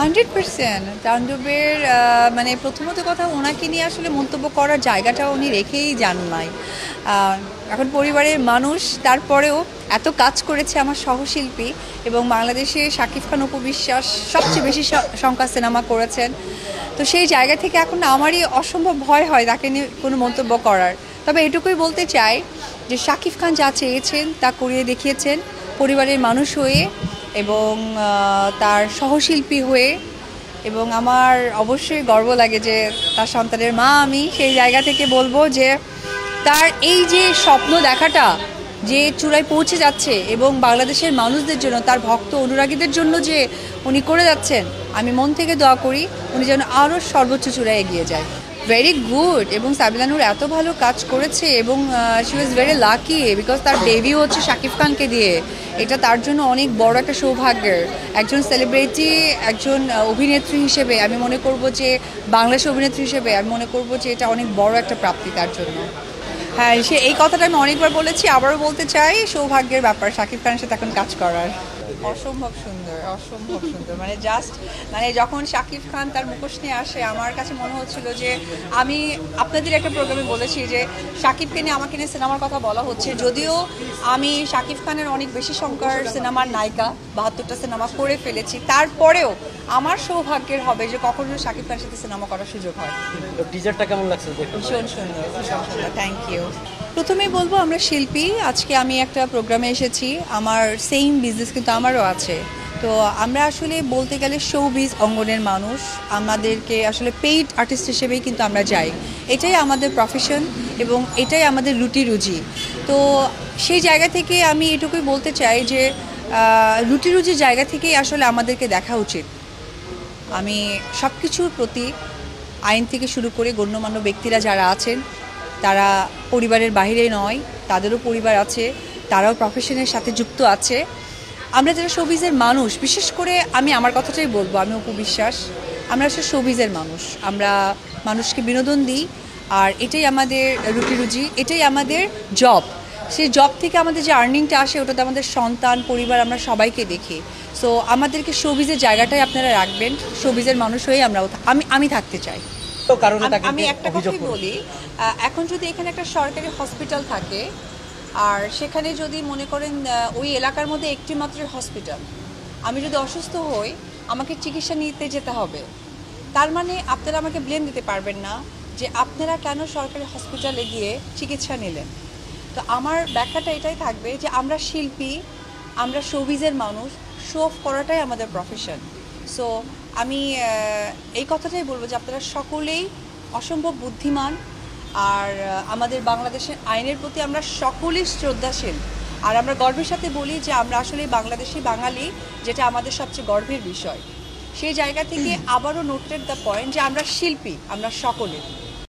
100% তাণ্ডবের মানে প্রথমত কথা ওনাকে নিয়ে আসলে মন্তব্য করার জায়গাটা উনি রেখেই যান নাই। এখন পরিবারের মানুষ তারপরেও এত কাজ করেছে আমার সহশিল্পী এবং বাংলাদেশে শাকিব খান অপু বিশ্বাস সবচেয়ে বেশি সংখ্যা সিনেমা করেছেন। তো সেই জায়গা থেকে এখন আমারই অসম্ভব ভয় হয় তাকে নিয়ে কোনো মন্তব্য করার। তবে এটুকুই বলতে চাই যে শাকিব খান যা চেয়েছেন তা করিয়ে দেখিয়েছেন পরিবারের মানুষ হয়ে এবং তার সহশিল্পী হয়ে, এবং আমার অবশ্যই গর্ব লাগে যে তার সন্তানের মা আমি। সেই জায়গা থেকে বলবো যে তার এই যে স্বপ্ন দেখাটা যে চূড়ায় পৌঁছে যাচ্ছে এবং বাংলাদেশের মানুষদের জন্য তার ভক্ত অনুরাগীদের জন্য যে উনি করে যাচ্ছেন, আমি মন থেকে দোয়া করি উনি যেন আরও সর্বোচ্চ চূড়ায় এগিয়ে যায়। Very good. এবং সাবিলা নূর এত ভালো কাজ করেছে এবং she was very lucky because তার ডেবিউ হচ্ছে শাকিব খানকে দিয়ে। এটা তার জন্য অনেক বড় একটা সৌভাগ্যের। একজন সেলিব্রিটি, একজন অভিনেত্রী হিসেবে আমি মনে করব যে বাংলাদেশ অভিনেত্রী হিসেবে আমি মনে করব যে এটা অনেক বড় একটা প্রাপ্তি তার জন্য। হ্যাঁ, এই কথাটা আমি অনেকবার বলেছি, আবারও বলতে চাই, সৌভাগ্যের ব্যাপার শাকিব খানের সাথে এখন কাজ করার। অসম্ভব সুন্দর, অসম্ভব সুন্দর। মানে জাস্ট মানে যখন শাকিব খান তার মুখোশ নিয়ে আসে আমার কাছে মনে হচ্ছিল যে আমি আপনাদের একটা প্রোগ্রামে বলেছি যে শাকিবকে নিয়ে আমাকে নিয়ে সিনেমার কথা বলা হচ্ছে, যদিও আমি শাকিব খানের অনেক বেশি সংখ্যার সিনেমার নায়িকা, 72টা সিনেমা করে ফেলেছি, তারপরেও আমার সৌভাগ্যের হবে যে কখনো শাকিব খানের সাথে সিনেমা করার সুযোগ হয়। টিজারটা কেমন লাগছে? ভীষণ সুন্দর, ভীষণ সুন্দর। Thank you. প্রথমেই বলবো আমরা শিল্পী, আজকে আমি একটা প্রোগ্রামে এসেছি, আমার সেম বিজনেস কিন্তু আমারও আছে। তো আমরা আসলে বলতে গেলে শোবিজ অঙ্গনের মানুষ, আমাদেরকে আসলে পেইড আর্টিস্ট হিসেবেই কিন্তু আমরা যাই। এটাই আমাদের প্রফেশন এবং এটাই আমাদের রুটি রুজি। তো সেই জায়গা থেকে আমি এটুকুই বলতে চাই যে রুটি রুজির জায়গা থেকেই আসলে আমাদেরকে দেখা উচিত। আমি সব কিছুর প্রতি, আইন থেকে শুরু করে গণ্যমান্য ব্যক্তিরা যারা আছেন তারা পরিবারের বাইরে নয়, তাদেরও পরিবার আছে, তারাও প্রফেশনের সাথে যুক্ত আছে। আমরা যারা শোবিজের মানুষ, বিশেষ করে আমি আমার কথাটাই বলবো, আমি অপু বিশ্বাস, আমরা আসলে শোবিজের মানুষ, আমরা মানুষকে বিনোদন দিই আর এটাই আমাদের রুটি রুজি, এটাই আমাদের জব। সেই জব থেকে আমাদের যে আর্নিংটা আসে ওটাতে আমাদের সন্তান, পরিবার, আমরা সবাইকে দেখি। সো আমাদেরকে শোবিজের জায়গাটাই আপনারা রাখবেন, শোবিজের মানুষ হয়েই আমি থাকতে চাই। আমি একটা কথাই বলি, এখন যদি এখানে একটা সরকারি হসপিটাল থাকে আর সেখানে যদি মনে করেন ওই এলাকার মধ্যে একটি মাত্র হসপিটাল, আমি যদি অসুস্থ হই আমাকে চিকিৎসা নিতে যেতে হবে, তার মানে আপনারা আমাকে ব্লেম দিতে পারবেন না যে আপনারা কেন সরকারি হসপিটালে গিয়ে চিকিৎসা নিলেন। তো আমার ব্যাখ্যাটা এটাই থাকবে যে আমরা শিল্পী, আমরা শোবিজের মানুষ, শো অফ করাটাই আমাদের প্রফেশন। সো আমি এই কথাটাই বলবো যে আপনারা সকলেই অসম্ভব বুদ্ধিমান আর আমাদের বাংলাদেশের আইনের প্রতি আমরা সকলেই শ্রদ্ধাশীল। আর আমরা গর্বের সাথে বলি যে আমরা আসলে বাংলাদেশি বাঙালি, যেটা আমাদের সবচেয়ে গর্বের বিষয়। সেই জায়গা থেকে আবারও নোটেড দ্য পয়েন্ট যে আমরা শিল্পী, আমরা সকলে।